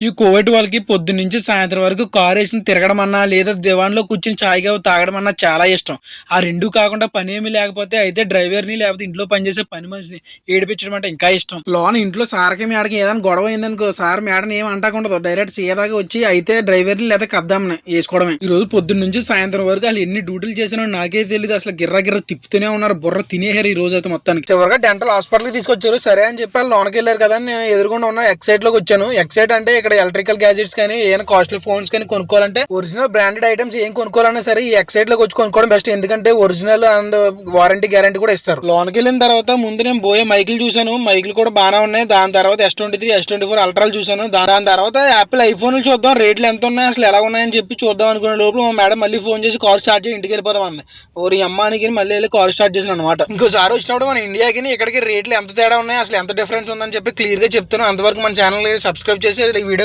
ఈ కోవిడ్ వాళ్ళకి పొద్దున్న నుంచి సాయంత్రం వరకు కారు వేసుకుని తిరగడం అన్నా లేదా దివాన్లో కూర్చుని ఛాయ్‌గా తాగడం అన్నా చాలా ఇష్టం. ఆ 2 కాకుండా పనేమి లేకపోతే అయితే డ్రైవర్‌ని లేకపోతే ఇంట్లో పనిచేసే పని మనిషిని ఏడిపించడం అంటే ఇంకా ఇష్టం. లోన ఇంట్లో సార్‌కి, మేడకి ఏదైనా గొడవ అయిందనుకో సార్ మేడని ఏమి అంటాకుండదు. డైరెక్ట్ సీదాగా వచ్చి అయితే డ్రైవర్‌ని లేదా కద్దాంని ఏసుకోవడమే. ఈరోజు పొద్దున్న నుంచి సాయంత్రం వరకు ఆళ్ళు ఎన్ని డ్యూటీలు చేశానో నాకే తెలీదు. అసలు గిర్రా గిర్రా తిప్పుతూనే ఉన్నారు. బుర్ర తినేసారు ఈ రోజైతే మొత్తానికి. చివరిగా డెంటల్ హాస్పిటల్‌కి తీసుకొచ్చారు. సరే అని చెప్పి ఆళ్ళు లోనకెళ్లారు కదా అని నేను ఎదురుగుండా ఉన్న ఎక్సైట్‌లోకి వచ్చాను. ఎక్సైట్ అంటే ఇక్కడ ఎలక్ట్రికల్ గ్యాజెట్స్ కానీ ఏదైనా కాస్ట్లీ ఫోన్స్ కానీ కొనుక్కోవాలంటే ఒరిజినల్ బ్రాండెడ్ ఐటమ్స్ ఏం కొనుక్కోవాలన్నా సరే ఈ ఎక్సైట్ లోకి వచ్చి కొనుక్కోవడం బెస్ట్. ఎందుకంటే ఒరిజినల్ అండ్ వారంటీ గ్యారంటీ కూడా ఇస్తారు. లోన్కి వెళ్ళిన తర్వాత ముందు నేను పోయే మైకులు చూశాను. మైకులు కూడా బాగానే ఉన్నాయి. దాని తర్వాత S23 S24 అల్ట్రాలు చూశాను. దాని తర్వాత యాపిల్ ఐఫోన్లు చూద్దాం, రేట్లు ఎంత ఉన్నాయి అసలు ఎలా ఉన్నాయని చెప్పి చూద్దాం అనుకునే లోపల మా మేడం మళ్ళీ ఫోన్ చేసి కార్ స్టార్ట్ చేసి ఇంటికి వెళ్ళిపోదాం అంది. ఓరి అమ్మానికి మళ్ళీ వెళ్ళి కార్ స్టార్ట్ చేసాను అనమాట. ఇంకోసారి వచ్చినప్పుడు మన ఇండియాకి ఇక్కడికి రేట్లు ఎంత తేడా ఉన్నాయి, అసలు ఎంత డిఫరెన్స్ ఉందని చెప్పి క్లియర్ గా చెప్తాను. అంతవరకు మన ఛానల్ సబ్స్క్రైబ్ చేసి ఈ వీడియో